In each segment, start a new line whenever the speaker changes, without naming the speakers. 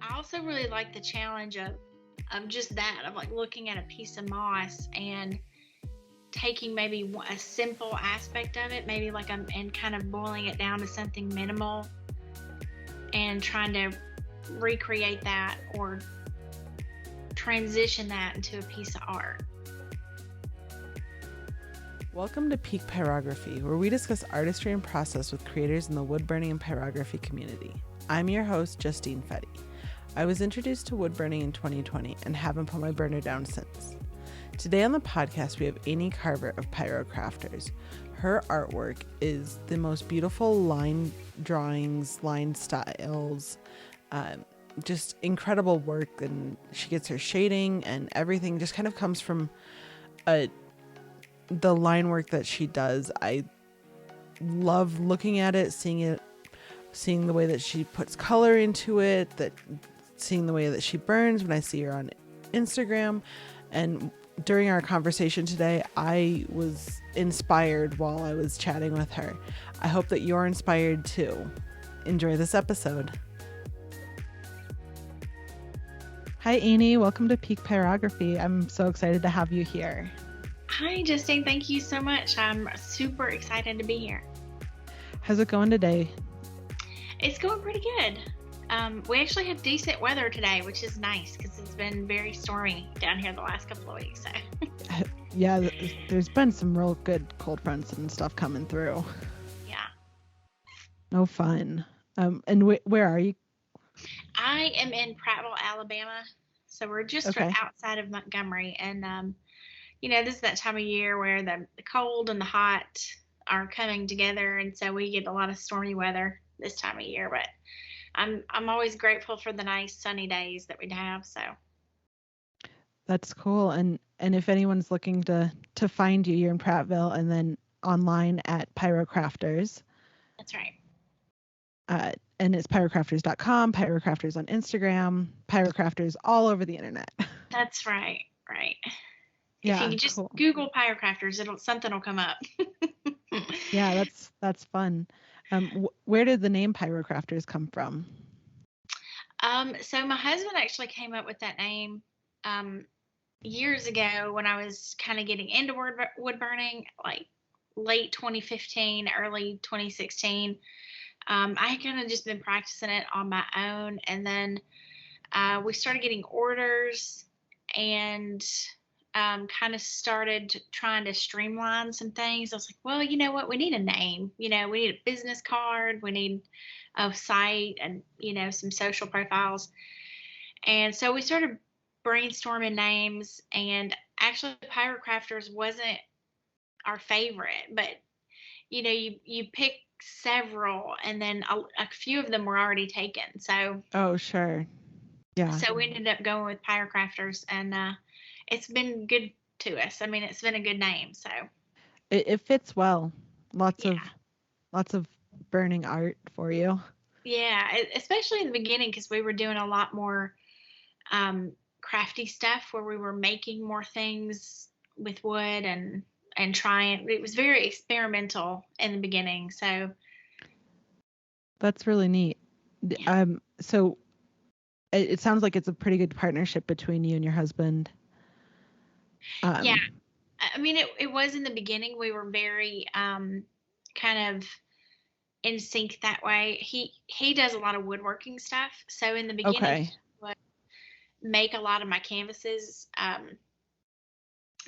I also really like the challenge of just that, of like looking at a piece of moss and taking maybe a simple aspect of it, maybe like and kind of boiling it down to something minimal and trying to recreate that or transition that into a piece of art.
Welcome to Peak Pyrography, where we discuss artistry and process with creators in the woodburning and pyrography community. I'm your host, Justine Fedde. I was introduced to woodburning in 2020 and haven't put my burner down since. Today on the podcast, we have Aney Carver of Pyrocrafters. Her artwork is the most beautiful line drawings, line styles, just incredible work, and she gets her shading and everything just kind of comes from the line work that she does. I love looking at it, seeing the way that she puts color into it, seeing the way that she burns when I see her on Instagram. And during our conversation today, I was inspired while I was chatting with her. I hope that you're inspired too. Enjoy this episode. Hi, Aney. Welcome to Peak Pyrography. I'm so excited to have you here.
Hi, Justine. Thank you so much. I'm super excited to be here.
How's it going today?
It's going pretty good. We actually have decent weather today, which is nice because it's been very stormy down here the last couple of weeks. So.
Yeah, there's been some real good cold fronts and stuff coming through.
Yeah.
No fun. And where are you?
I am in Prattville, Alabama. So we're just outside of Montgomery. And, this is that time of year where the cold and the hot are coming together. And so we get a lot of stormy weather this time of year. But I'm always grateful for the nice sunny days that we have. So
that's cool. And if anyone's looking to find you, you're in Prattville, and then online at Pyrocrafters.
That's right.
And it's pyrocrafters.com, Pyrocrafters on Instagram, Pyrocrafters all over the internet.
That's right. Right.
Yeah,
if you can just Google Pyrocrafters, something will come up.
Yeah, that's fun. Where did the name Pyrocrafters come from?
So my husband actually came up with that name years ago when I was kind of getting into wood burning, like late 2015, early 2016. I had kind of just been practicing it on my own, and then we started getting orders and kind of started trying to streamline some things. I was like, well, you know what? We need a name. We need a business card. We need a site and, some social profiles. And so we started brainstorming names, and actually Pyrocrafters wasn't our favorite, but, you pick several, and then a few of them were already taken. So.
Oh, sure. Yeah.
So we ended up going with Pyrocrafters, and it's been good to us. I mean, it's been a good name, so
it fits well. Lots of burning art for you.
Yeah, especially in the beginning, because we were doing a lot more crafty stuff where we were making more things with wood and trying. It was very experimental in the beginning, so
that's really neat.
Yeah.
So it sounds like it's a pretty good partnership between you and your husband.
Yeah, I mean, it was in the beginning. We were very kind of in sync that way. He does a lot of woodworking stuff, so in the beginning, he would make a lot of my canvases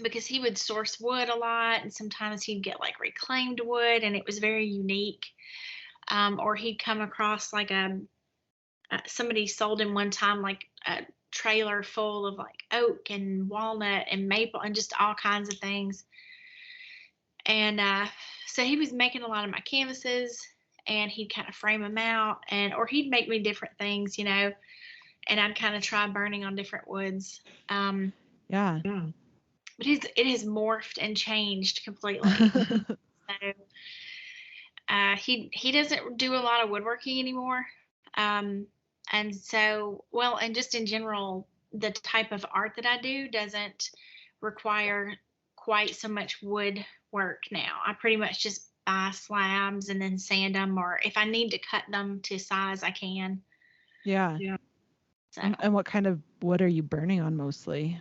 because he would source wood a lot, and sometimes he'd get like reclaimed wood, and it was very unique. Or he'd come across like somebody sold him one time like a trailer full of like oak and walnut and maple and just all kinds of things. And so he was making a lot of my canvases, and he'd kind of frame them out, or he'd make me different things, and I'd kind of try burning on different woods.
Yeah.
But it has morphed and changed completely. So he doesn't do a lot of woodworking anymore. And so, and just in general, the type of art that I do doesn't require quite so much wood work now. I pretty much just buy slabs and then sand them, or if I need to cut them to size, I can.
Yeah.
So,
And what kind of wood are you burning on mostly?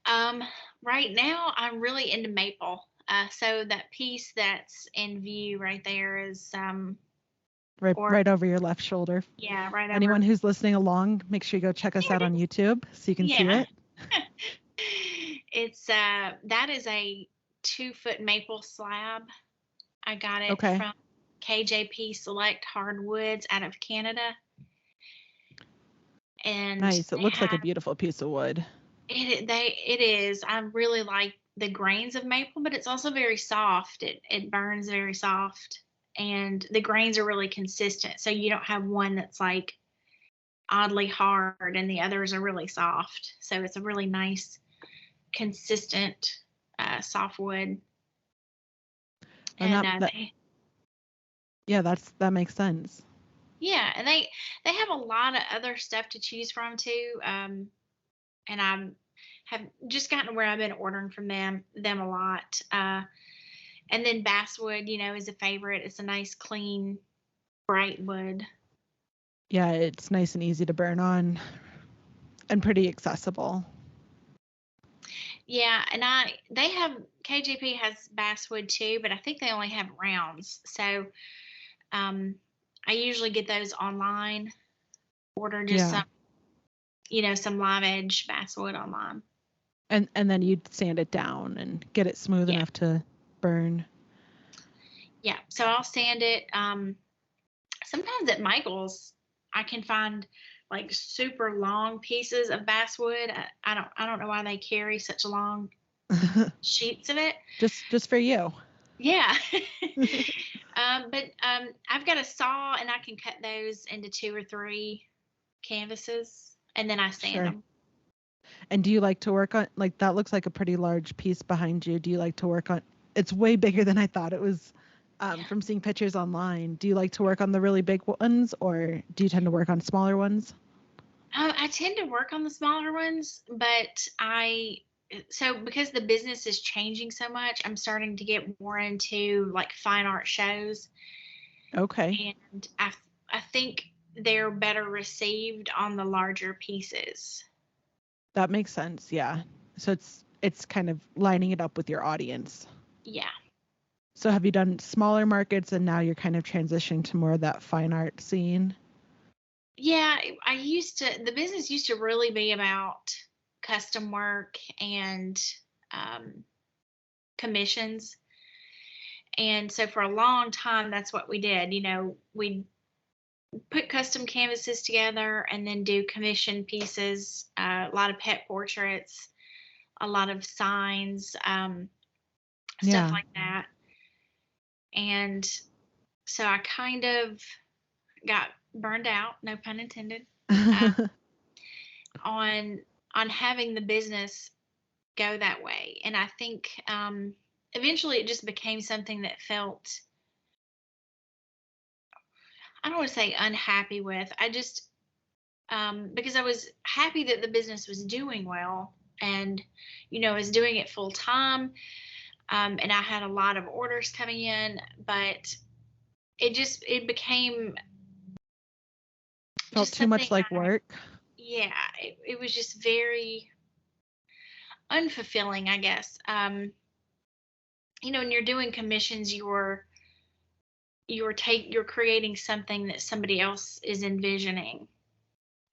um, right now I'm really into maple. So that piece that's in view right there is,
Right,
or
right over your left shoulder.
yeah, right
Anyone
over.
who's listening along, make sure you go check us
There
out
it
on
is.
YouTube so you can see
Yeah.
it.
It's that is a 2-foot maple slab. I got it
Okay.
from KJP Select Hardwoods out of Canada, and
Nice. It
they
looks like a
have
beautiful piece of wood.
it is. I really like the grains of maple, but it's also very soft. It burns very soft, and the grains are really consistent. So you don't have one that's like oddly hard and the others are really soft. So it's a really nice, consistent, soft wood.
And
And
that makes sense.
yeah, and they have a lot of other stuff to choose from too. And I have just gotten to where I've been ordering from them a lot. And then basswood, is a favorite. It's a nice, clean, bright wood.
Yeah, it's nice and easy to burn on and pretty accessible.
Yeah, and they have KJP has basswood too, but I think they only have rounds. So um, I usually get those online. Order just
Yeah.
some live edge basswood online.
And then you'd sand it down and get it smooth
Yeah,
enough to burn.
yeah. So I'll sand it. Sometimes at Michael's, I can find like super long pieces of basswood. I don't know why they carry such long sheets of it.
just for you.
Yeah. But I've got a saw and I can cut those into 2 or 3 canvases and then I sand
Sure.
them.
And do you like to work on, like, that looks like a pretty large piece behind you. Do you like to work on, it's way bigger than I thought it was
Yeah.
from seeing pictures online. Do you like to work on the really big ones or do you tend to work on smaller ones?
I tend to work on the smaller ones, but so because the business is changing so much, I'm starting to get more into like fine art shows,
Okay.
and I think they're better received on the larger pieces.
That makes sense. Yeah. So it's kind of lining it up with your audience.
Yeah.
So have you done smaller markets and now you're kind of transitioning to more of that fine art scene?
Yeah, the business used to really be about custom work and um, commissions. And so for a long time, that's what we did. We'd put custom canvases together and then do commission pieces, a lot of pet portraits, a lot of signs, stuff
Yeah.
like that. And so I kind of got burned out, no pun intended, uh, on having the business go that way. And I think eventually it just became something that felt, I don't want to say unhappy with. I just because I was happy that the business was doing well and was doing it full time, and I had a lot of orders coming in, but it became
Felt
just
too
something.
much like work.
Yeah, it was just very unfulfilling, I guess. When you're doing commissions, you're creating something that somebody else is envisioning,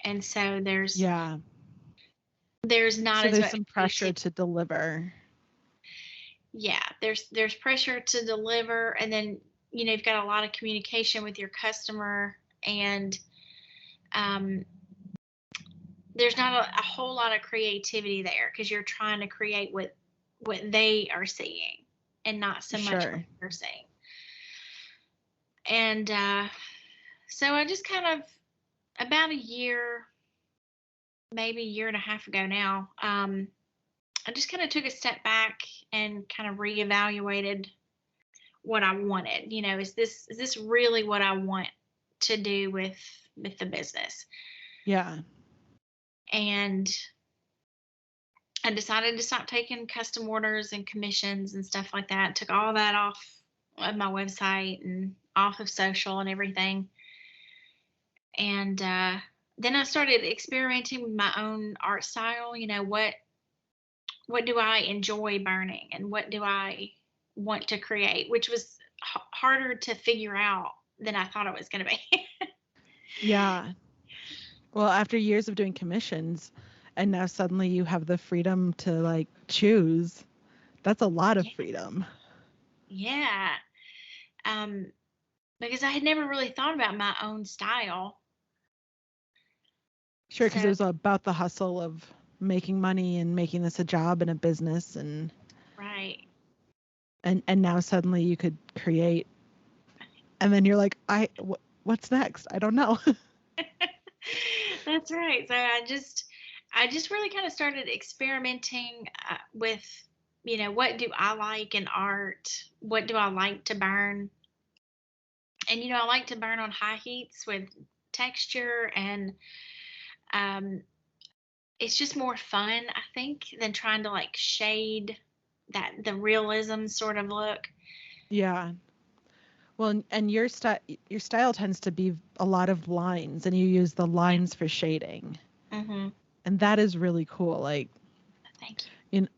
and so
Yeah.
there's not
So
as
there's
much
some pressure
creativity.
to deliver.
Yeah, there's pressure to deliver, and then you've got a lot of communication with your customer, and um, there's not a whole lot of creativity there because you're trying to create what they are seeing and not so much what
Sure.
you're seeing. And so I just kind of, about a year, maybe a year and a half ago now, I just kind of took a step back and kind of reevaluated what I wanted. Is this really what I want to do with the business?
Yeah.
And I decided to stop taking custom orders and commissions and stuff like that. Took all that off of my website and off of social and everything. And then I started experimenting with my own art style. What do I enjoy burning and what do I want to create, which was harder to figure out than I thought it was going to be.
Yeah. Well, after years of doing commissions and now suddenly you have the freedom to like choose, that's a lot of
Yeah.
freedom.
Yeah. Um, because I had never really thought about my own style.
Sure, because it
So,
was about the hustle of making money and making this a job and a business
right.
and now suddenly you could create and then you're like, what's next? I don't know.
That's right. So I just really kind of started experimenting with, what do I like in art? What do I like to burn? And I like to burn on high heats with texture, and um, it's just more fun, I think, than trying to like shade the realism sort of look.
Yeah. Well, and your style tends to be a lot of lines and you use the
Yeah.
lines for shading.
Mhm.
And that is really cool. Like
Thank you.
in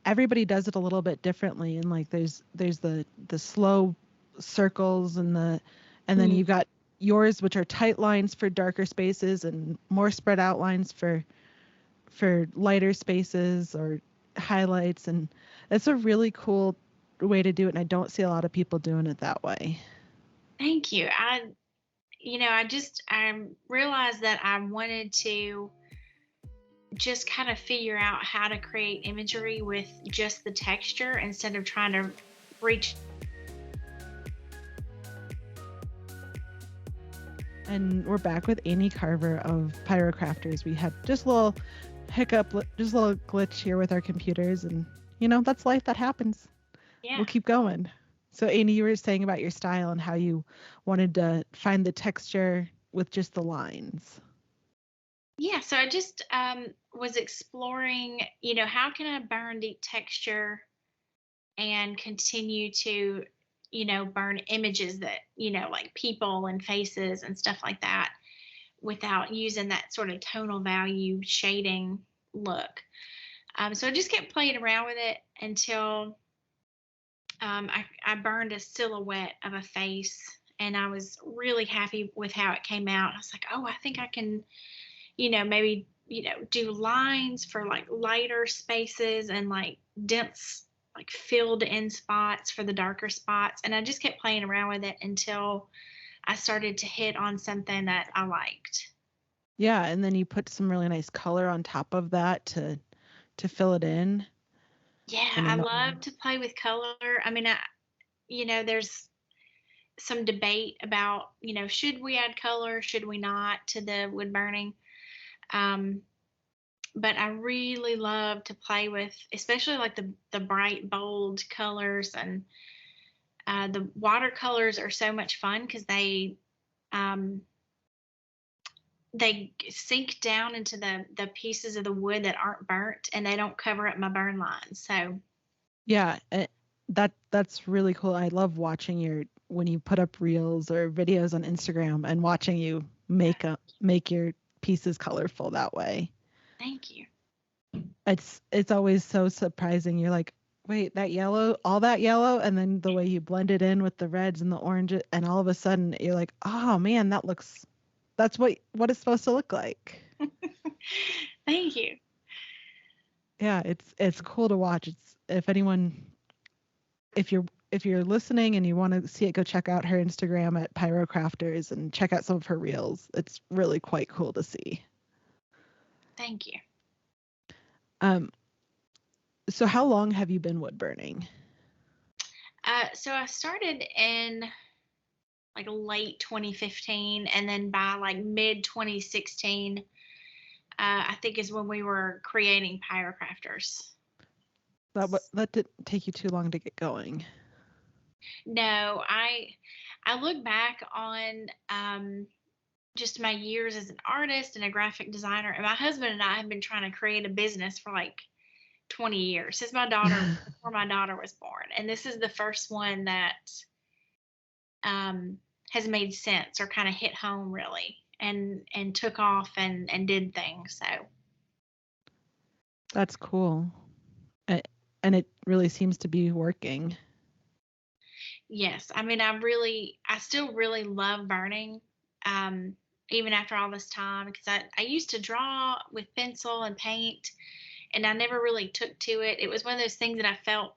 everybody does it a little bit differently and like there's the slow circles and then
Mm.
you've got yours which are tight lines for darker spaces and more spread out lines for lighter spaces or highlights, and it's a really cool way to do it and I don't see a lot of people doing it that way.
Thank you. I realized that I wanted to just kind of figure out how to create imagery with just the texture instead of trying to reach.
And we're back with Aney Carver of Pyrocrafters. We had just a little hiccup, just a little glitch here with our computers, and that's life, that happens.
Yeah.
We'll keep going. So Aney, you were saying about your style and how you wanted to find the texture with just the lines.
Yeah, so I just was exploring, how can I burn deep texture and continue to, burn images that, like people and faces and stuff like that without using that sort of tonal value shading look. So I just kept playing around with it until I burned a silhouette of a face, and I was really happy with how it came out. I was like, oh, I think I can, maybe, do lines for like lighter spaces and like dense, like filled in spots for the darker spots. And I just kept playing around with it until I started to hit on something that I liked.
Yeah, and then you put some really nice color on top of that to fill it in.
Yeah,
And
I
then
love to play with color. I mean, there's some debate about, should we add color, should we not to the wood burning? Um, but I really love to play with, especially like the bright, bold colors, and the watercolors are so much fun because um, they sink down into the pieces of the wood that aren't burnt, and they don't cover up my burn lines. So
yeah, that's really cool. I love watching when you put up reels or videos on Instagram and watching you make your pieces colorful that way.
thank you.
It's always so surprising. You're like, wait, that yellow, all that yellow, and then the way you blend it in with the reds and the oranges, and all of a sudden you're like, oh man, that's what it's supposed to look like.
Thank you.
Yeah, it's cool to watch. It's if you're listening and you want to see it, go check out her Instagram at Pyrocrafters and check out some of her reels. It's really quite cool to see.
Thank you.
Um, so how long have you been wood burning?
So I started in like late 2015, and then by like mid 2016, I think is when we were creating Pyrocrafters.
That didn't take you too long to get going.
No, I look back on just my years as an artist and a graphic designer, and my husband and I have been trying to create a business for like 20 years since before my daughter was born, and this is the first one that um, has made sense or kind of hit home really. and took off and did things. So
That's cool. And it really seems to be working.
yes, I mean, I still really love burning, even after all this time, because I used to draw with pencil and paint, and I never really took to it. It was one of those things that I felt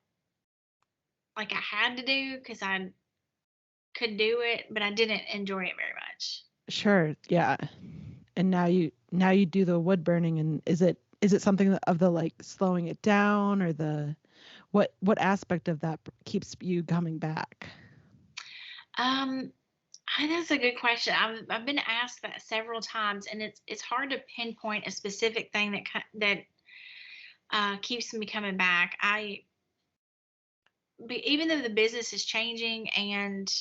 like I had to do because I could do it, but I didn't enjoy it very much.
Sure, yeah. And now you do the wood burning, and is it something of the like slowing it down, or the what aspect of that keeps you coming back?
Um, that's a good question. I've been asked that several times, and it's hard to pinpoint a specific thing that keeps me coming back. Even though the business is changing and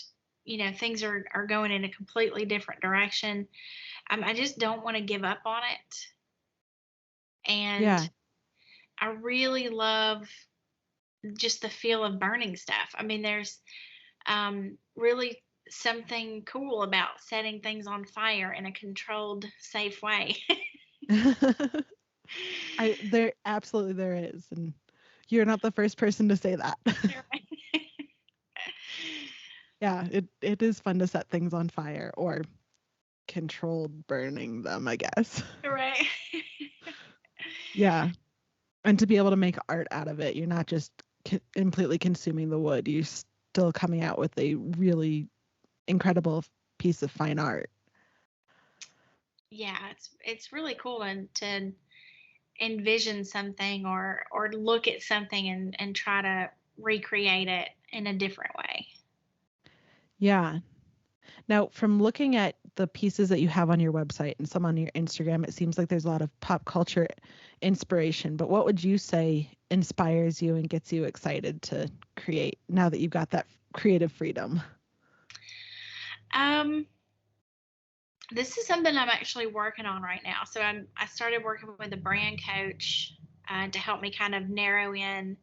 things are going in a completely different direction, I just don't want to give up on it. And
Yeah.
I really love just the feel of burning stuff. I mean, there's really something cool about setting things on fire in a controlled, safe way.
There absolutely there is, and you're not the first person to say that. Yeah, it is fun to set things on fire, or controlled burning them, I guess.
Right.
Yeah. And to be able to make art out of it, you're not just completely consuming the wood, you're still coming out with a really incredible piece of fine art.
Yeah, it's really cool to envision something or look at something and try to recreate it in a different way.
Yeah. Now, from looking at the pieces that you have on your website and some on your Instagram, it seems like there's a lot of pop culture inspiration. But what would you say inspires you and gets you excited to create now that you've got that creative freedom?
Um, this is something I'm actually working on right now. So I started working with a brand coach to help me kind of narrow in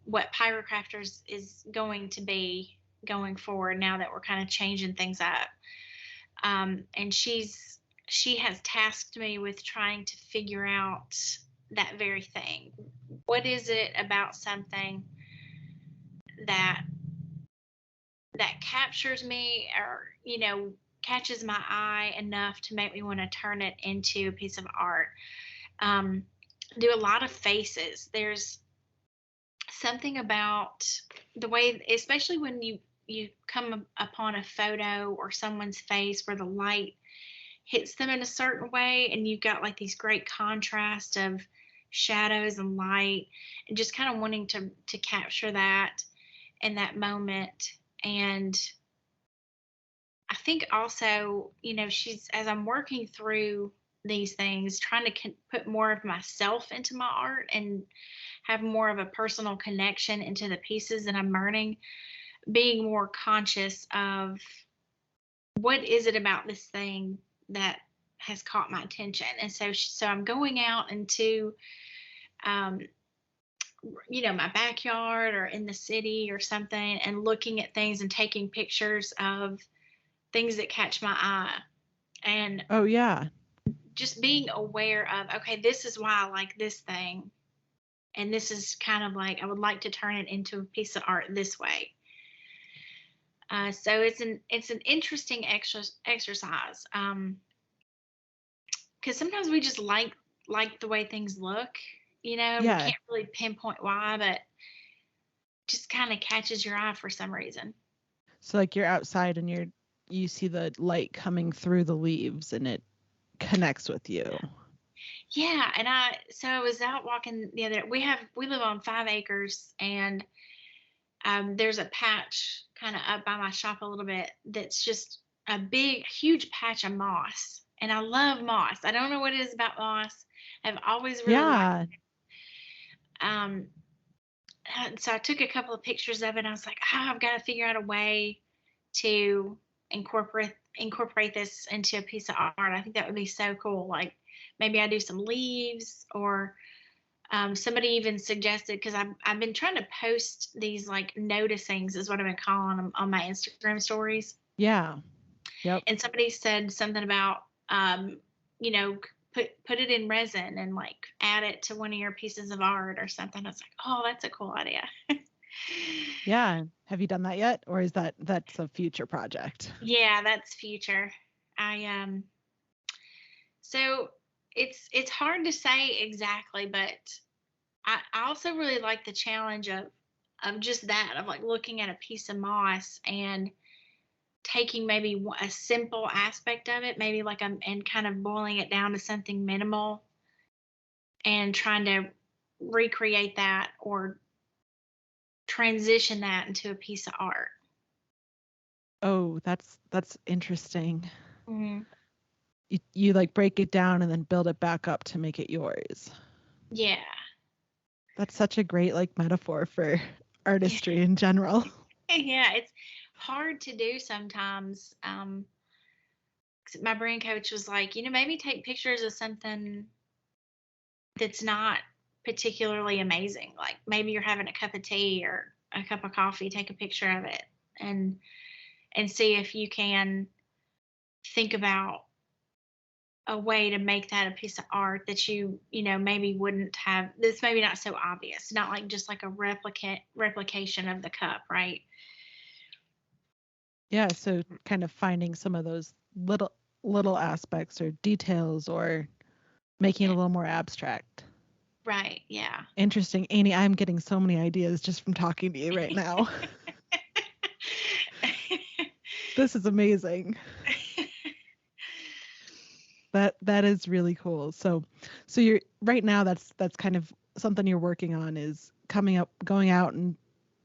what Pyrocrafters is going to be going forward now that we're kind of changing things up. And she has tasked me with trying to figure out that very thing. What is it about something that captures me, or catches my eye enough to make me want to turn it into a piece of art? um, do a lot of faces. There's something about the way, especially when you come upon a photo or someone's face where the light hits them in a certain way, and you've got like these great contrast of shadows and light, and just kind of wanting to capture that in that moment. And I think also, she's, as I'm working through these things, trying to put more of myself into my art and have more of a personal connection into the pieces that I'm burning, being more conscious of what is it about this thing that has caught my attention. And so I'm going out into, um, my backyard or in the city or something, and looking at things and taking pictures of things that catch my eye, and
Oh, yeah.
just being aware of, okay, this is why I like this thing, and this is kind of like I would like to turn it into a piece of art this way. So it's an interesting exercise, because sometimes we just like the way things look, and we
Yeah.
can't really pinpoint why, but just kind of catches your eye for some reason.
So like you're outside and you see the light coming through the leaves and it connects with you.
Yeah, and I was out walking the other. We live on 5 acres, and there's a patch kind of up by my shop a little bit that's just a big, huge patch of moss. And I love moss. I don't know what it is about moss. I've always really liked
Yeah.
it. So I took a couple of pictures of it, and I was like, I've got to figure out a way to incorporate this into a piece of art. I think that would be so cool. Like maybe I do some leaves, or somebody even suggested, because I've been trying to post these like noticings, is what I've been calling them, on my Instagram stories.
Yeah. Yep.
And somebody said something about, you know, put it in resin and like add it to one of your pieces of art or something. I was like, oh, that's a cool idea.
Yeah. Have you done that yet? Or is that's a future project?
Yeah, that's future. So it's hard to say exactly, but I also really like the challenge of just that, of like looking at a piece of moss and taking maybe a simple aspect of it, maybe like and kind of boiling it down to something minimal and trying to recreate that or transition that into a piece of art.
Oh, that's interesting.
Hmm.
You like break it down and then build it back up to make it yours.
Yeah.
That's such a great like metaphor for artistry in general.
Yeah, it's hard to do sometimes. 'Cause my brain coach was like, maybe take pictures of something that's not particularly amazing. Like maybe you're having a cup of tea or a cup of coffee, take a picture of it and see if you can think about a way to make that a piece of art that maybe wouldn't have, that's maybe not so obvious, not like just like a replication of the cup, right?
Yeah, so kind of finding some of those little aspects or details or making it
Yeah.
a little more abstract.
Right. Yeah.
Interesting. Aney, I'm getting so many ideas just from talking to you right now. This is amazing. That is really cool. So you're right now that's kind of something you're working on, is going out and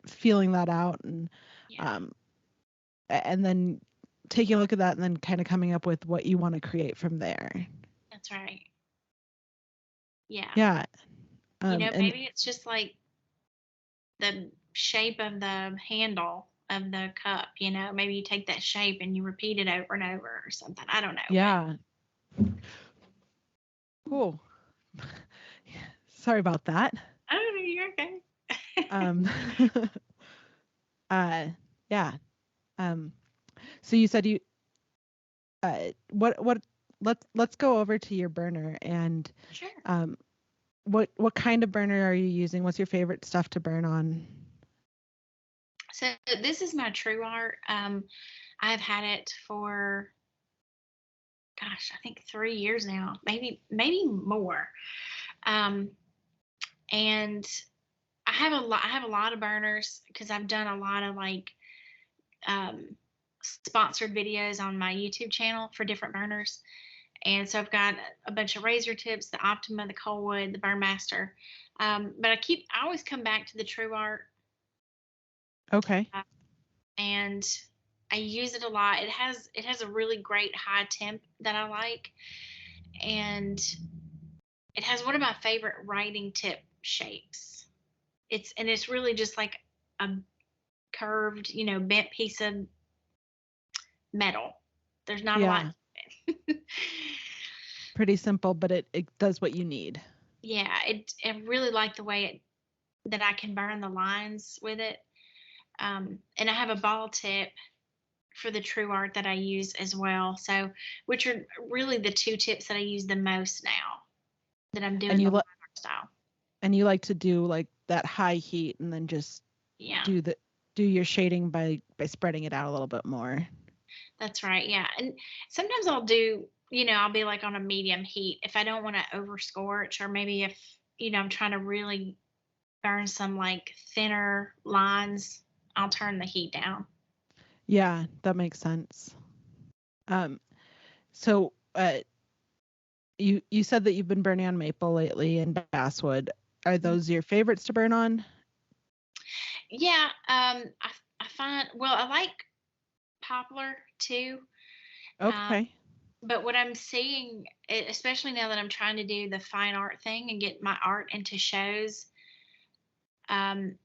feeling that out and
Yeah.
and then taking a look at that and then kind of coming up with what you want to create from there.
That's right. Yeah.
Yeah. And
Maybe it's just like the shape of the handle of the cup, maybe you take that shape and you repeat it over and over or something. I don't know, but
yeah. Cool. Sorry about that.
I don't know, you're okay.
Um yeah. So you said you what let's go over to your burner and
Sure.
what kind of burner are you using? What's your favorite stuff to burn on?
So this is my True Art. I've had it for, gosh, I think 3 years now, maybe more. Um, and I have a lot of burners because I've done a lot of like um, sponsored videos on my YouTube channel for different burners. And so I've got a bunch of razor tips, the Optima, the Coldwood, the Burnmaster. But I always come back to the True Art,
Okay.
and I use it a lot. It has a really great high temp that I like, and it has one of my favorite writing tip shapes. It's really just like a curved, bent piece of metal. There's not a lot
Yeah.
to it.
Pretty simple, but it does what you need.
Yeah, I really like the way that I can burn the lines with it. And I have a ball tip for the True Art that I use as well. So, which are really the two tips that I use the most now that I'm doing
And
the
you
line art style.
and you like to do like that high heat and then just
Yeah,
do your shading by spreading it out a little bit more.
that's right. Yeah, and sometimes I'll be like on a medium heat if I don't want to over scorch, or maybe if I'm trying to really burn some like thinner lines, I'll turn the heat down.
Yeah, that makes sense. So you said that you've been burning on maple lately and basswood. Are those your favorites to burn on?
Yeah, I find, well, I like poplar too. Um,
Okay.
but what I'm seeing, especially now that I'm trying to do the fine art thing and get my art into shows, um,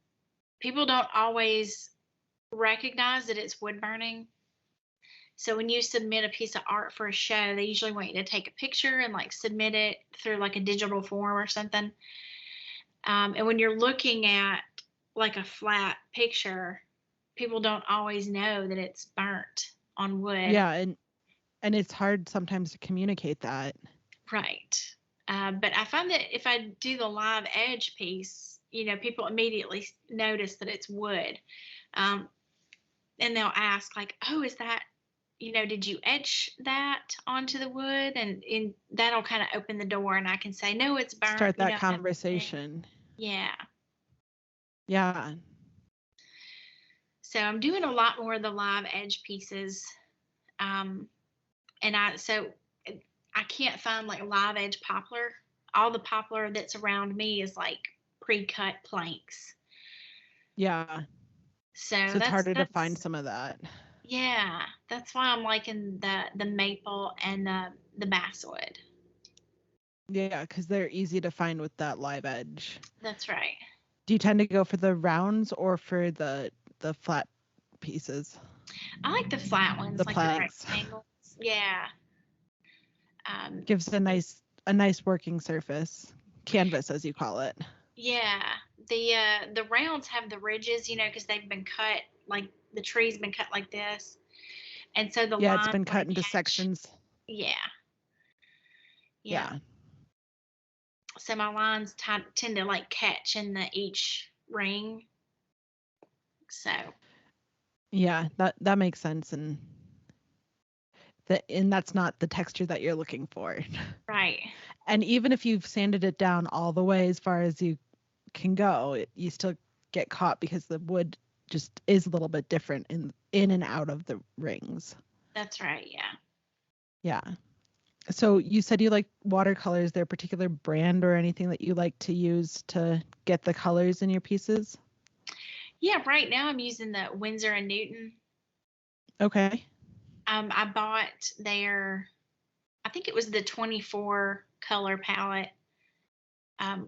people don't always recognize that it's wood burning. So when you submit a piece of art for a show, they usually want you to take a picture and like submit it through like a digital form or something. And when you're looking at like a flat picture, people don't always know that it's burnt on wood.
Yeah, And it's hard sometimes to communicate that.
Right. But I find that if I do the live edge piece, people immediately notice that it's wood. Um, and they'll ask like, "Oh, is that, did you etch that onto the wood?" And that'll kind of open the door, and I can say, "No, it's burnt."
Start that conversation.
Yeah.
Yeah.
So I'm doing a lot more of the live edge pieces. And I can't find like live edge poplar. All the poplar that's around me is like pre-cut planks.
Yeah.
So
it's harder to find some of that.
Yeah, that's why I'm liking the maple and the basswood.
Yeah, because they're easy to find with that live edge.
That's right.
Do you tend to go for the rounds or for the flat pieces?
I like the flat ones,
the
like
planks.
the rectangles. Yeah.
Gives a nice working surface, canvas as you call it.
Yeah, the rounds have the ridges, because they've been cut, like the tree's been cut like this, and so the
it's been cut into sections.
Yeah.
Yeah.
So my lines tend to like catch in each ring. So.
Yeah, that makes sense, and that's not the texture that you're looking for.
Right.
And even if you've sanded it down all the way as far as you can go, you still get caught because the wood just is a little bit different in and out of the rings.
That's right. Yeah.
Yeah. So you said you like watercolors. Is there a particular brand or anything that you like to use to get the colors in your pieces?
Yeah, right now I'm using the Winsor and Newton.
Okay.
I bought I think it was the 24 color palette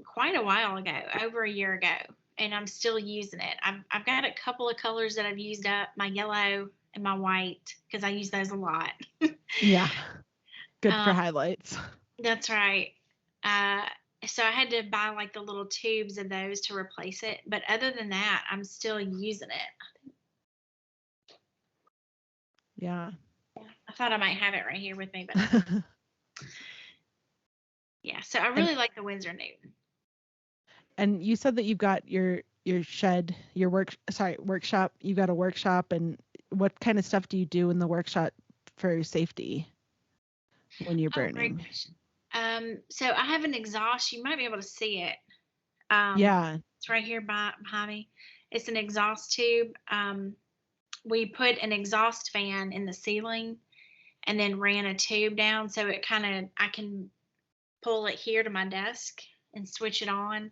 quite a while ago, over a year ago, and I'm still using it. I've got a couple of colors that I've used up, my yellow and my white, because I use those a lot.
Yeah. Good for highlights.
That's right. So I had to buy like the little tubes of those to replace it. But other than that, I'm still using it.
Yeah.
I thought I might have it right here with me, but yeah. So I really like the Winsor Newton.
And you said that you've got your shed, your workshop. You've got a workshop, and what kind of stuff do you do in the workshop for safety when you're burning?
Great question. So I have an exhaust. You might be able to see it.
Yeah.
It's right here behind me. It's an exhaust tube. We put an exhaust fan in the ceiling and then ran a tube down so I can pull it here to my desk and switch it on.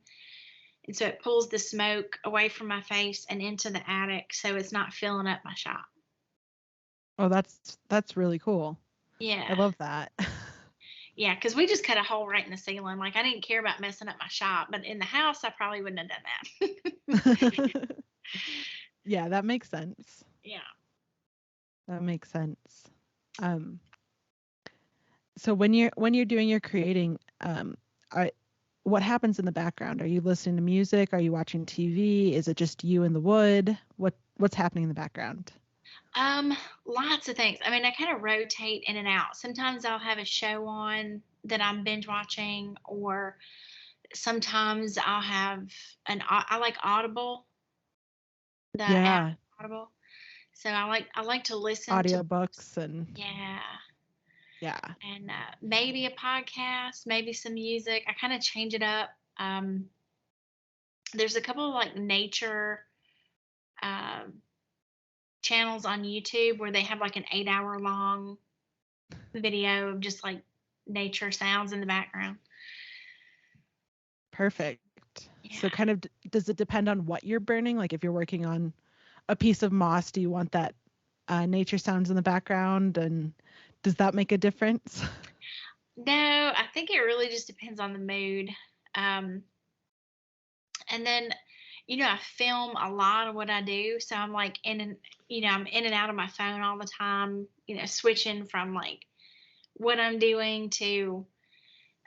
And so it pulls the smoke away from my face and into the attic so it's not filling up my shop.
Oh, that's really cool.
Yeah.
I love that.
Yeah, because we just cut a hole right in the ceiling. Like, I didn't care about messing up my shop, but in the house, I probably wouldn't have done that.
Yeah, that makes sense.
Yeah.
That makes sense. So when you're doing your creating, what happens in the background? Are you listening to music? Are you watching TV? Is it just you and the wood? What's happening in the background?
Lots of things. I mean, I kind of rotate in and out. Sometimes I'll have a show on that I'm binge watching, or sometimes I'll have I like Audible.
Yeah.
App Audible. So I like to listen
audiobooks and
yeah. And maybe a podcast, maybe some music. I kind of change it up. There's a couple of like nature channels on YouTube where they have like an 8-hour long video of just like nature sounds in the background.
Perfect.
Yeah.
So kind of, does it depend on what you're burning? Like if you're working on a piece of moss, do you want that nature sounds in the background, and does that make a difference?
No, I think it really just depends on the mood. And then, I film a lot of what I do. So I'm like I'm in and out of my phone all the time, switching from like what I'm doing to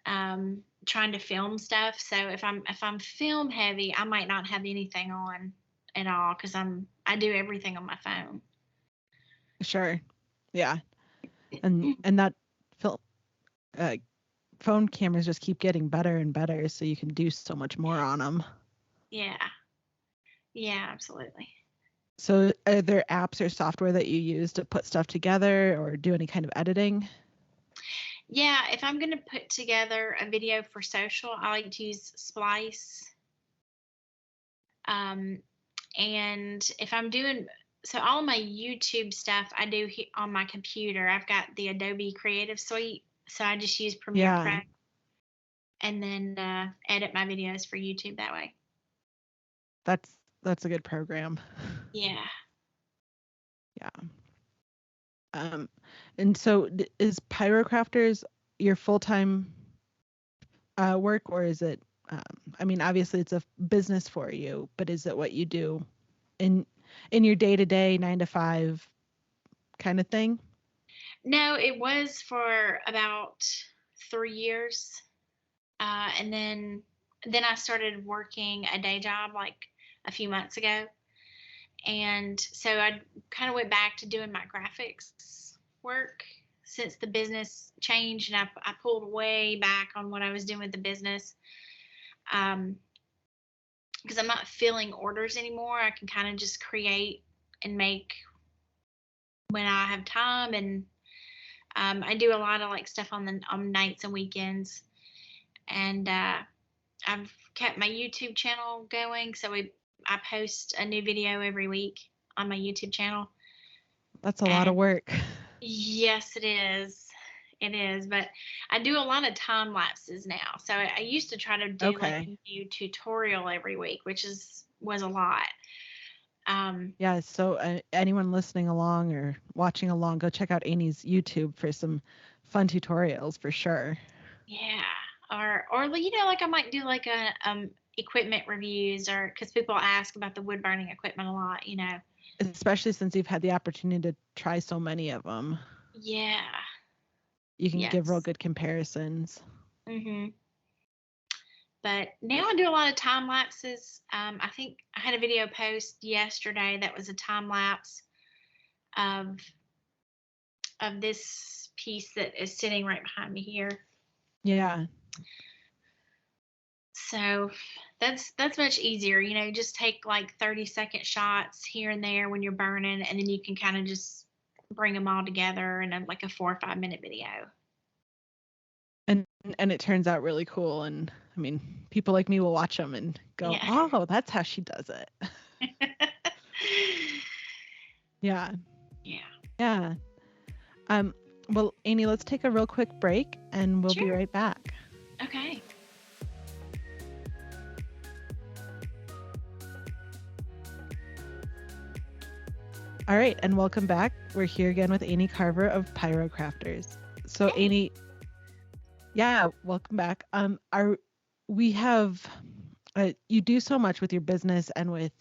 trying to film stuff. So if I'm film heavy, I might not have anything on at all because I do everything on my phone.
Sure. Yeah. and that film phone cameras just keep getting better and better, so you can do so much more on them.
Yeah. Yeah, absolutely.
So are there apps or software that you use to put stuff together or do any kind of editing?
Yeah, if I'm going to put together a video for social, I like to use Splice. Um, and if I'm doing, so all my YouTube stuff I do on my computer. I've got the Adobe Creative Suite, so I just use Premiere Pro
Yeah,
and then edit my videos for YouTube that way.
that's a good program.
Yeah.
Yeah. And so is Pyrocrafters your full-time work, or is it, I mean, obviously it's a business for you, but is it what you do in your day-to-day 9 to 5 kind of thing?
No, it was for about 3 years. And then I started working a day job like a few months ago. And so I kind of went back to doing my graphics work since the business changed, and I pulled way back on what I was doing with the business. Because I'm not filling orders anymore. I can kind of just create and make when I have time, and I do a lot of like stuff on nights and weekends, and I've kept my YouTube channel going. So I post a new video every week on my YouTube channel.
That's a lot of
And
work.
yes, it is. It is, but I do a lot of time lapses now. So I used to try to do like
Okay.
a new tutorial every week, which was a lot.
Yeah, so anyone listening along or watching along, go check out Aney's YouTube for some fun tutorials for sure.
Yeah, or like I might do like a equipment reviews, or because people ask about the wood burning equipment a lot.
Especially since you've had the opportunity to try so many of them.
Yeah.
You can give real
Yes.
good comparisons.
Mhm. But now I do a lot of time lapses. I think I had a video post yesterday that was a time lapse of this piece that is sitting right behind me here.
Yeah.
So that's much easier. Just take like 30-second shots here and there when you're burning, and then you can kind of just bring them all together in like a 4 or 5 minute video.
And it turns out really cool, and I mean, people like me will watch them and go,
Yeah.
"Oh, that's how she does it." Yeah.
Yeah.
Yeah. Um well, Aney, let's take a real quick break and we'll be
Sure.
right back.
Okay.
All right, and welcome back. We're here again with Aney Carver of Pyrocrafters. So
Hey.
Aney, yeah, welcome back. We have you do so much with your business and with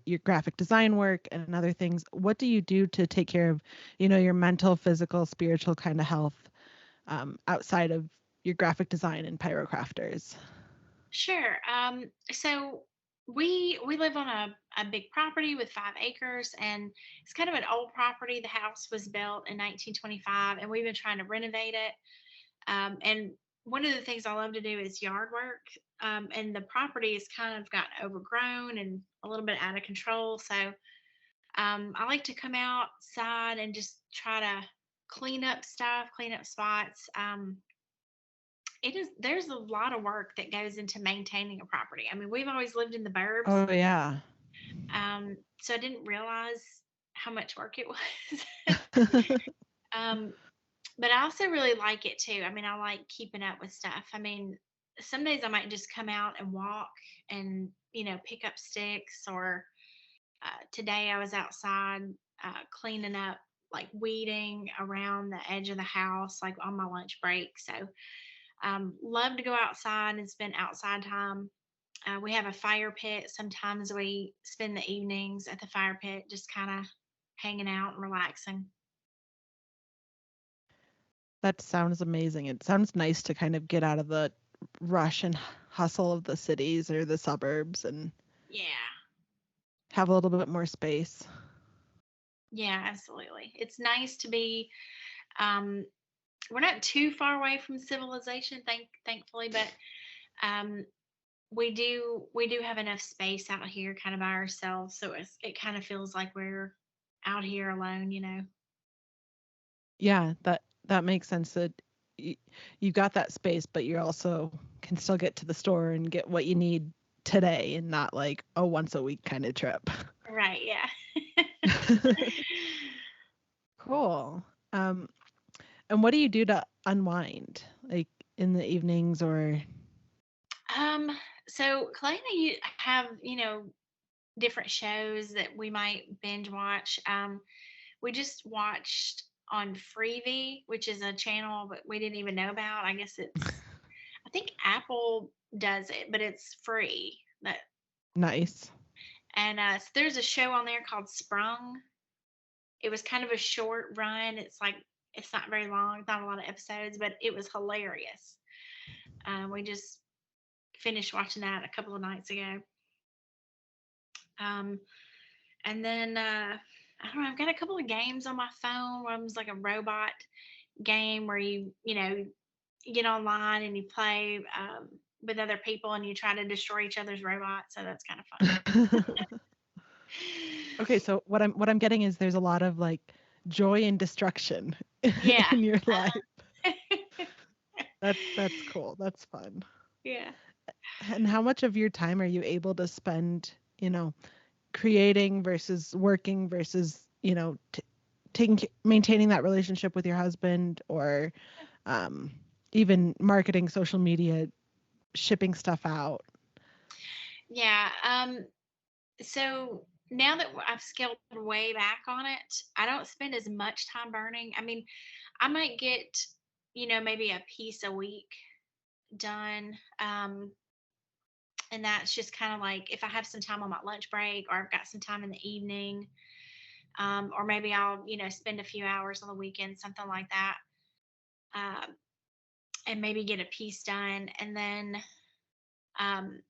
your graphic design work and other things. What do you do to take care of, your mental, physical, spiritual kind of health outside of your graphic design and Pyrocrafters?
Sure. So we live on a big property with 5 acres, and it's kind of an old property. The house was built in 1925, and we've been trying to renovate it. And one of the things I love to do is yard work. And the property has kind of gotten overgrown and a little bit out of control. So I like to come outside and just try to clean up stuff, clean up spots. There's a lot of work that goes into maintaining a property. I mean, we've always lived in the burbs,
Oh yeah.
so I didn't realize how much work it was. um, but I also really like it too. I mean, I like keeping up with stuff. I mean, some days I might just come out and walk and pick up sticks. Or today I was outside cleaning up, like weeding around the edge of the house, like on my lunch break. So love to go outside and spend outside time. We have a fire pit. Sometimes we spend the evenings at the fire pit, just kind of hanging out and relaxing.
That sounds amazing. It sounds nice to kind of get out of the rush and hustle of the cities or the suburbs and
Yeah.
have a little bit more space.
Yeah, absolutely. It's nice to be We're not too far away from civilization, thankfully, but um, we do have enough space out here, kind of by ourselves, so it kind of feels like we're out here alone.
Yeah, that makes sense. That you've got that space, but you also can still get to the store and get what you need today, and not like a once a week kind of trip.
Right? Yeah.
Cool. Um, and what do you do to unwind, like in the evenings or?
um. So Clay and I have different shows that we might binge watch. We just watched on Freevee, which is a channel that we didn't even know about. I think Apple does it, but it's free.
Nice.
And so there's a show on there called Sprung. It was kind of a short run. It's not very long, not a lot of episodes, but it was hilarious. We just finished watching that a couple of nights ago. Um, and then I don't know. I've got a couple of games on my phone. One's like a robot game where you get online and you play with other people and you try to destroy each other's robots. So that's kind of fun.
Okay, so what I'm getting is there's a lot of like joy and destruction
Yeah.
in your life. That's cool. That's fun.
Yeah.
And how much of your time are you able to spend, creating versus working versus, maintaining that relationship with your husband, or um, even marketing, social media, shipping stuff out?
Yeah. So now that I've scaled way back on it, I don't spend as much time burning. I mean, I might get, maybe a piece a week done. And that's just kind of like if I have some time on my lunch break or I've got some time in the evening, or maybe I'll, spend a few hours on the weekend, something like that, um, and maybe get a piece done. And then um,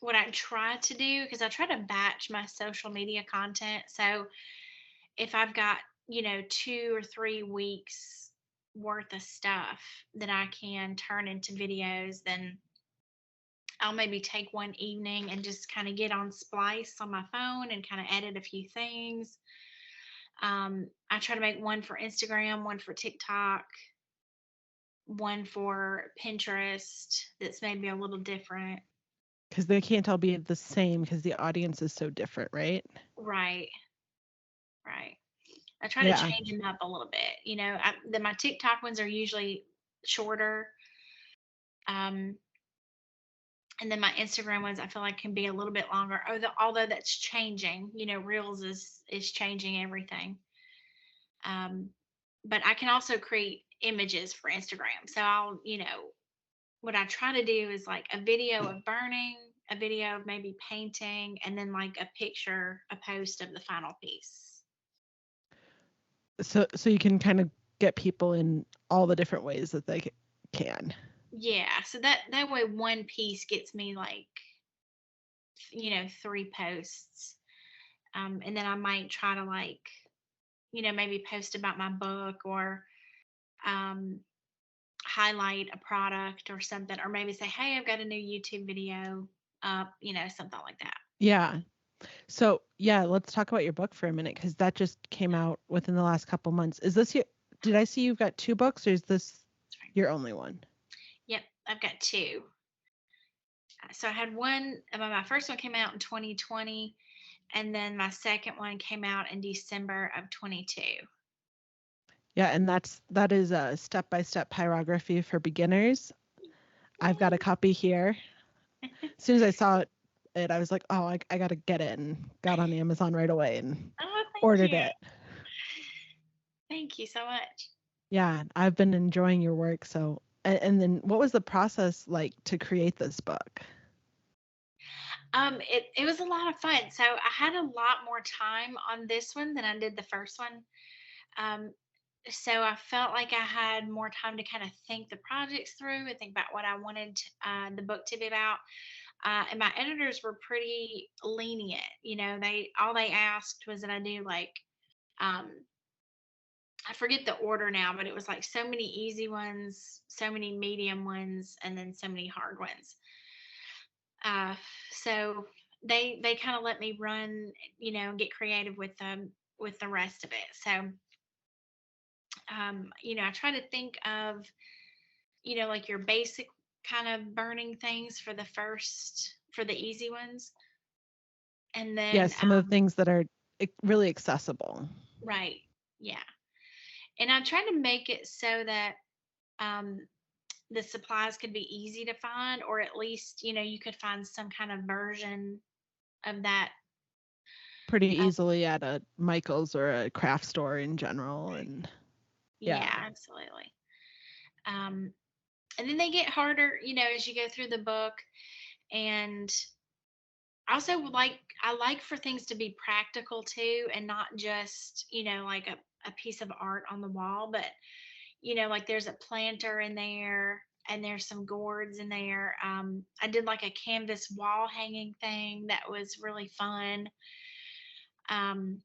what I try to do, because I try to batch my social media content. So if I've got, 2 or 3 weeks worth of stuff that I can turn into videos, then I'll maybe take one evening and just kind of get on Splice on my phone and kind of edit a few things. I try to make one for Instagram, one for TikTok, one for Pinterest that's maybe a little different.
Because they can't all be the same because the audience is so different, right?
Right, right. I try to
Yeah.
change them up a little bit. My TikTok ones are usually shorter. Um, and then my Instagram ones I feel like can be a little bit longer. Although that's changing. Reels is changing everything. Um, but I can also create images for Instagram. So what I try to do is like a video of burning, a video of maybe painting, and then like a post of the final piece.
So you can kind of get people in all the different ways that they can.
Yeah, so that way one piece gets me like 3 posts, and then I might try to like maybe post about my book or um, highlight a product or something, or maybe say, hey, I've got a new YouTube video up, something like that.
Yeah. So yeah, let's talk about your book for a minute, because that just came out within the last couple months. Is this your? Did I see you've got 2 books, or is this your only one?
Yep, I've got 2. So I had one. My first one came out in 2020, and then my second one came out in December of 22.
Yeah, and that is a step-by-step pyrography for beginners. I've got a copy here. As soon as I saw it, I was like, oh, I got to get it, and got on Amazon right away and ordered
You.
it.
Thank you so much.
Yeah, I've been enjoying your work. So, and then what was the process like to create this book?
It was a lot of fun. So I had a lot more time on this one than I did the first one. Um, so I felt like I had more time to kind of think the projects through and think about what I wanted the book to be about. And my editors were pretty lenient. They asked was that I do like um, I forget the order now, but it was like so many easy ones, so many medium ones, and then so many hard ones. Uh, so they kind of let me run, and get creative with the rest of it. So I try to think of, like your basic kind of burning things for the easy ones. And then,
Yes, some of the things that are really accessible.
right. Yeah. And I try to make it so that um, the supplies could be easy to find, or at least, you could find some kind of version of that.
Pretty
Uh,
easily at a Michael's or a craft store in general. And
yeah,
yeah.
absolutely. Um, and then they get harder, as you go through the book. And also I like for things to be practical too, and not just, like a piece of art on the wall, but like there's a planter in there and there's some gourds in there. I did like a canvas wall hanging thing that was really fun. Um,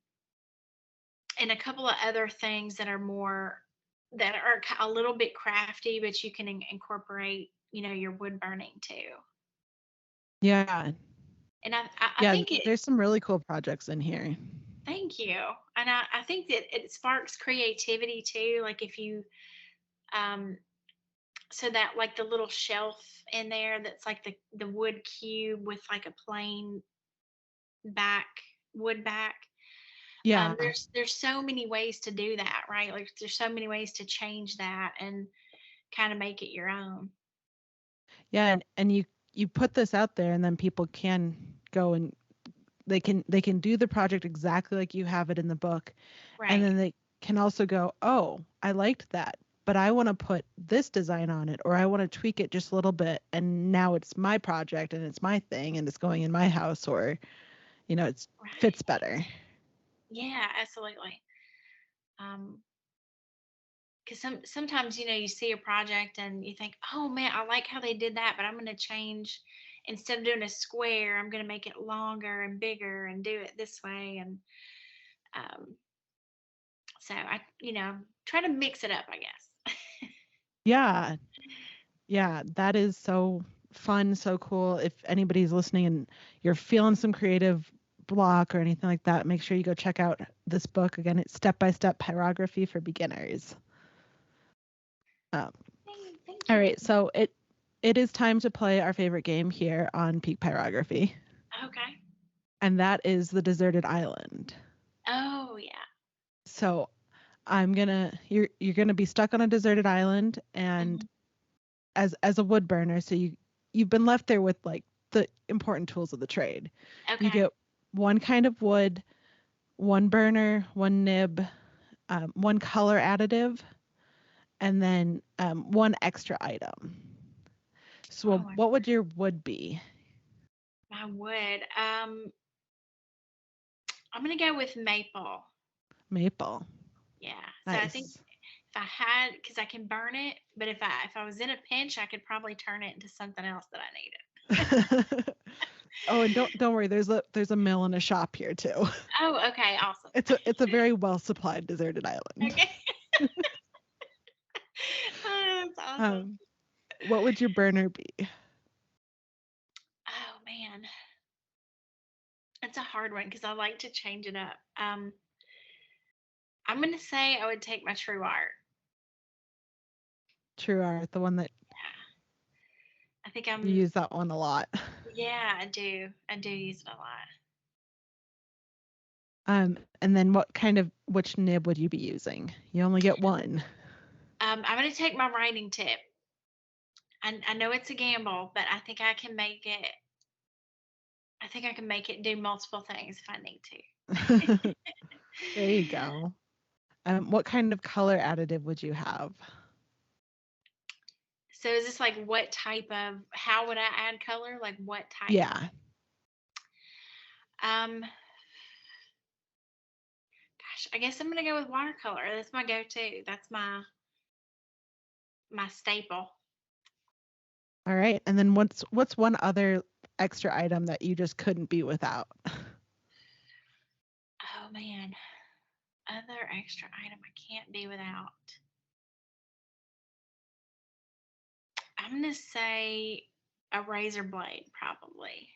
and a couple of other things that are a little bit crafty, but you can incorporate, your wood burning too.
Yeah.
And I
Yeah,
think it,
there's some really cool projects in here.
thank you. And I think that it sparks creativity too. Like if you, um, so that like the little shelf in there that's like the wood cube with like a plain back wood back.
Yeah.
There's so many ways to do that, right? Like there's so many ways to change that and kind of make it your own.
Yeah, and you put this out there and then people can go and they can do the project exactly like you have it in the book. And
Right.
then they can also go, "Oh, I liked that, but I want to put this design on it, or I want to tweak it just a little bit, and now it's my project and it's my thing and it's going in my house, or it fits
Right.
better."
Yeah, absolutely. Um, because sometimes you see a project and you think, oh man, I like how they did that, but I'm going to change. Instead of doing a square, I'm going to make it longer and bigger and do it this way. And um, so I try to mix it up, I guess.
Yeah. Yeah, that is so fun, so cool. If anybody's listening and you're feeling some creative block or anything like that, make sure you go check out this book. Again, it's Step by Step Pyrography for Beginners. Um,
Thank
all
you.
right, so it is time to play our favorite game here on Peak Pyrography,
Okay.
and that is the Deserted Island.
Oh yeah.
So you're gonna be stuck on a deserted island, and
Mhm.
as a wood burner, so you've been left there with like the important tools of the trade. You
Okay.
get one kind of wood, one burner, one nib, one color additive, and then one extra item. So
Oh my,
what would your wood be?
my wood. I'm gonna go with maple.
Maple.
Yeah. So I think
Nice.
if I had, because I can burn it, but if I was in a pinch, I could probably turn it into something else that I needed.
Oh, and don't worry. There's a mill and a shop here too.
Oh, okay, awesome.
It's a very well supplied deserted island.
Okay. Oh, that's awesome.
Um, what would your burner be?
Oh man, that's a hard one because I like to change it up. I'm gonna say I would take my true art.
True art, the one that
Yeah. I think
you use that one a lot.
yeah, I do. I do use it a lot.
And then which nib would you be using? You only get one.
I'm gonna take my writing tip. I know it's a gamble, but I think I can make it. I think I can make it do multiple things if I need to.
There you go. What kind of color additive would you have?
So is this like what type of? How would I add color? Like what type?
Yeah.
Um, gosh, I guess I'm gonna go with watercolor. That's my go-to. That's my staple.
All right. And then what's one other extra item that you just couldn't be without?
Oh man. other extra item I can't be without. I'm gonna say a razor blade probably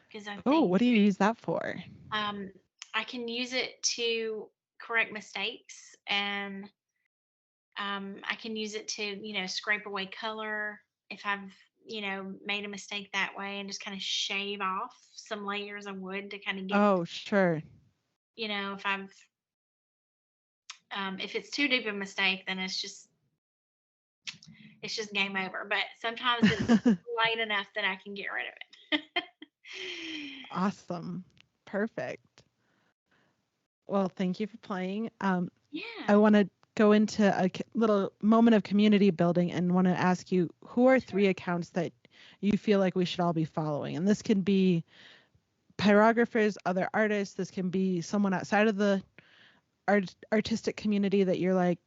because I
Oh,
think
what do you use that for?
um, I can use it to correct mistakes, and I can use it to scrape away color if I've made a mistake that way, and just kind of shave off some layers of wood to kind of get
Oh, sure.
if I've if it's too deep of a mistake, then it's just game over. But sometimes it's light enough that I can get rid of it.
Awesome. Perfect. Well, thank you for playing. I
Yeah,
want to go into a little moment of community building and want to ask you, who are
sure.
3 accounts that you feel like we should all be following? And this can be pyrographers, other artists. This can be someone outside of the artistic community that you're like,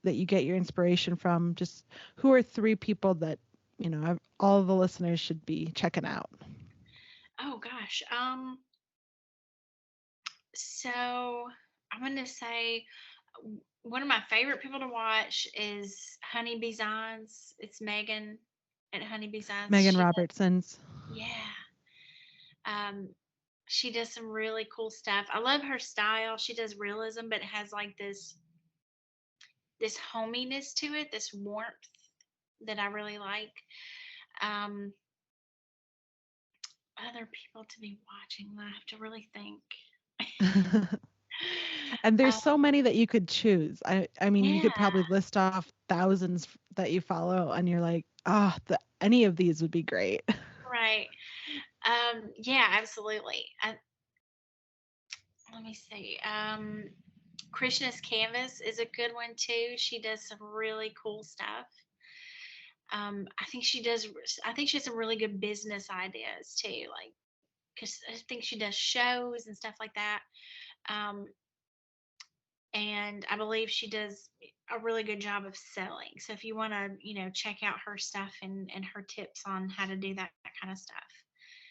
that you get your inspiration from. Just who are 3 people that, all the listeners should be checking out?
Oh gosh. So I'm gonna say one of my favorite people to watch is Honeybee Designs. It's Megan at Honeybee Designs.
Megan Robertson's.
Yeah. Um, she does some really cool stuff. I love her style. She does realism, but it has like this hominess to it, this warmth that I really like. Um, Other people to be watching, I have to really think.
And there's
Um,
so many that you could choose. I mean, you
yeah,
could probably list off thousands that you follow, and you're like, oh, any of these would be great.
right. Yeah, absolutely. Let me see. Krishna's Canvas is a good one too. She does some really cool stuff. I think she does. I think she has some really good business ideas too. Like, because I think she does shows and stuff like that. Um, and I believe she does a really good job of selling. So if you want to, check out her stuff and her tips on how to do that kind of stuff.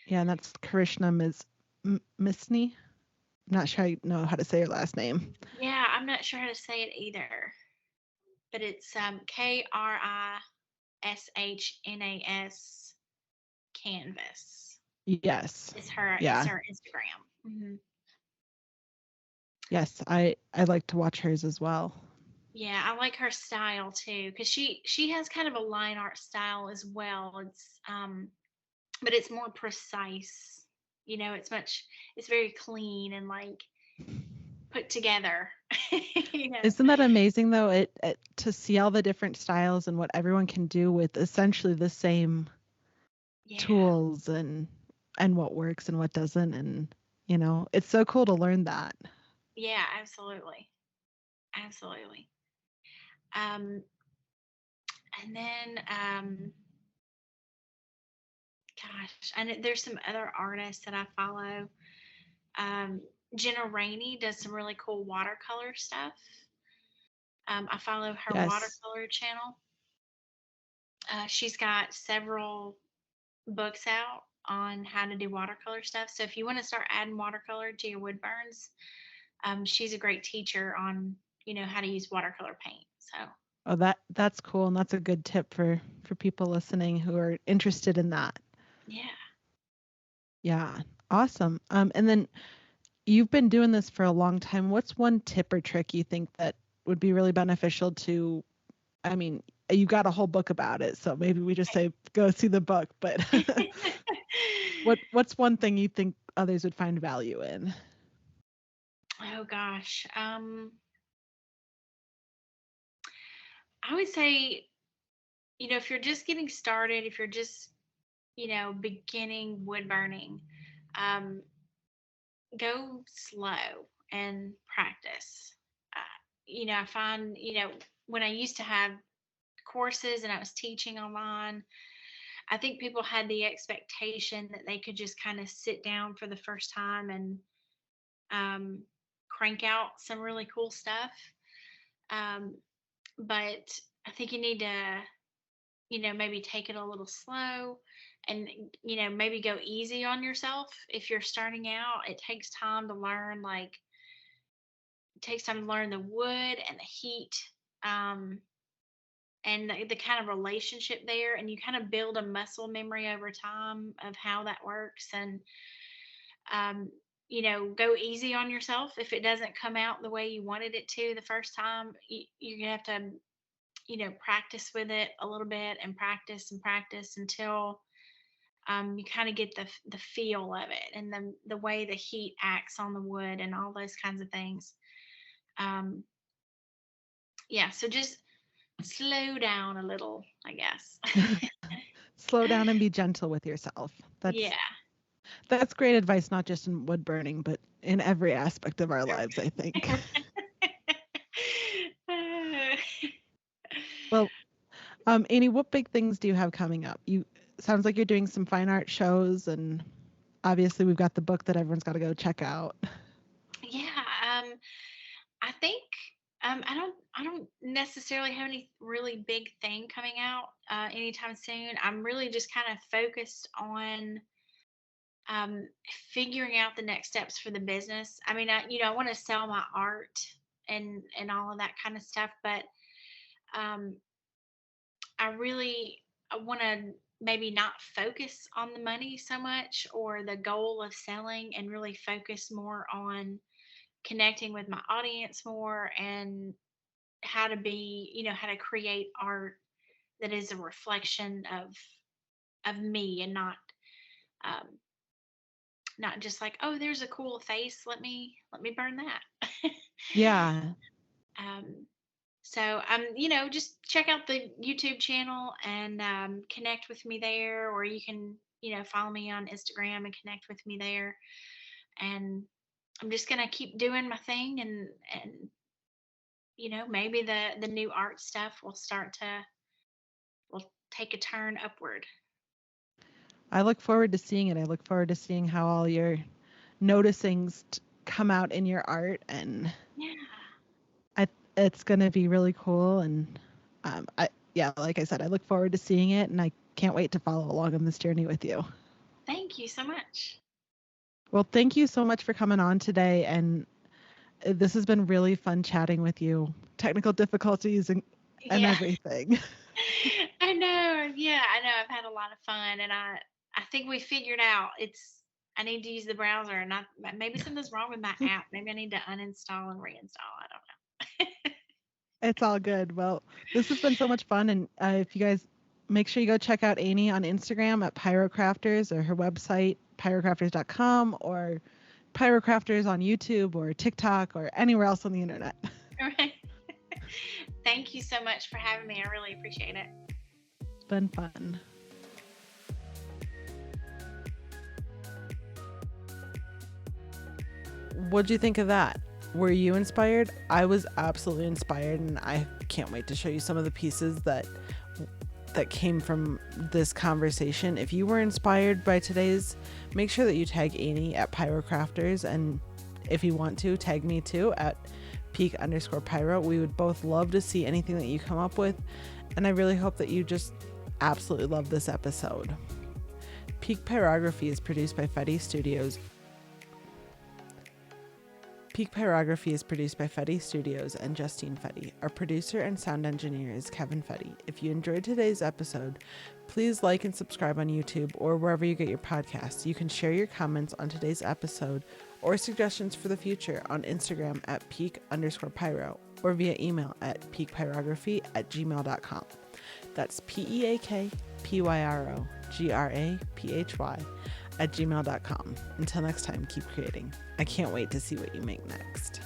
Yeah, and that's Karishna Misni. I'm not sure I know how to say her last name.
Yeah, I'm not sure how to say it either, but it's KRISHNAS Canvas.
Yes.
It's her. It's
Yeah.
her Instagram.
Yes, I like to watch hers as well.
Yeah, I like her style too, because she has kind of a line art style as well. But it's more precise. It's very clean and like put together. you know.
Isn't that amazing though? It to see all the different styles and what everyone can do with essentially the same
Yeah.
tools and what works and what doesn't, and it's so cool to learn that.
Yeah, absolutely. Absolutely. Um, and then gosh, and there's some other artists that I follow. Um, Jenna Rainey does some really cool watercolor stuff. I follow her
Yes.
watercolor channel. She's got several books out on how to do watercolor stuff. So if you want to start adding watercolor to your wood burns, she's a great teacher on how to use watercolor paint. So
Oh, that's cool, and that's a good tip for people listening who are interested in that.
yeah.
Yeah. Awesome. And then you've been doing this for a long time. What's one tip or trick you think that would be really beneficial to, I mean, you got a whole book about it, so maybe we just say go see the book, but what's one thing you think others would find value in?
Oh gosh. I would say, if you're just getting started, if you're just, beginning wood burning, um, go slow and practice. I find, when I used to have courses and I was teaching online, I think people had the expectation that they could just kind of sit down for the first time and um, crank out some really cool stuff. Um, but I think you need to, maybe take it a little slow and, maybe go easy on yourself. If you're starting out, it takes time to learn like takes time to learn the wood and the heat, and the kind of relationship there, and you kind of build a muscle memory over time of how that works. And um, go easy on yourself if it doesn't come out the way you wanted it to the first time. You're gonna have to practice with it a little bit, and practice until you kind of get the feel of it, and the way the heat acts on the wood and all those kinds of things. um, yeah, so just slow down a little, I guess.
Slow down and be gentle with yourself.
Yeah.
That's great advice, not just in wood burning, but in every aspect of our lives, I think. Well, Aney, what big things do you have coming up? Sounds like you're doing some fine art shows, and obviously we've got the book that everyone's got to go check out.
Yeah, I think I don't necessarily have any really big thing coming out anytime soon. I'm really just kind of focused on um, figuring out the next steps for the business. I mean, I want to sell my art and all of that kind of stuff, but um, I want to maybe not focus on the money so much, or the goal of selling, and really focus more on connecting with my audience more, and how to create art that is a reflection of me, and um, not just like, oh, there's a cool face, let me burn that.
Yeah.
um, so just check out the YouTube channel, and connect with me there, or you can follow me on Instagram and connect with me there. And I'm just gonna keep doing my thing, and maybe the new art stuff will take a turn upward.
I look forward to seeing it. I look forward to seeing how all your noticings come out in your art, and it's going to be really cool. And like I said, I look forward to seeing it, and I can't wait to follow along on this journey with you.
Thank you so much.
Well, thank you so much for coming on today, and this has been really fun chatting with you. Technical difficulties and everything.
I know. Yeah, I know. I've had a lot of fun, and I think we figured out I need to use the browser, and maybe something's wrong with my app. Maybe I need to uninstall and reinstall. I don't know.
It's all good. Well, this has been so much fun, and if you guys make sure you go check out Aney on Instagram at Pyrocrafters, or her website pyrocrafters.com, or Pyrocrafters on YouTube or TikTok or anywhere else on the internet.
All right. Thank you so much for having me. I really appreciate it.
It's been fun. What'd you think of that? Were you inspired? I was absolutely inspired, and I can't wait to show you some of the pieces that came from this conversation. If you were inspired by today's, make sure that you tag Aney at Pyrocrafters, and if you want to, tag me too at Peak_Pyro. We would both love to see anything that you come up with, and I really hope that you just absolutely love this episode. Peak Pyrography is produced by Fedde Studios. Peak Pyrography is produced by Fedde Studios and Justine Fedde. Our producer and sound engineer is Kevin Fedde. If you enjoyed today's episode, please like and subscribe on YouTube or wherever you get your podcasts. You can share your comments on today's episode or suggestions for the future on Instagram at peak_pyro, or via email at peakpyrography@gmail.com. That's peakpyrography@gmail.com. Until next time, keep creating. I can't wait to see what you make next.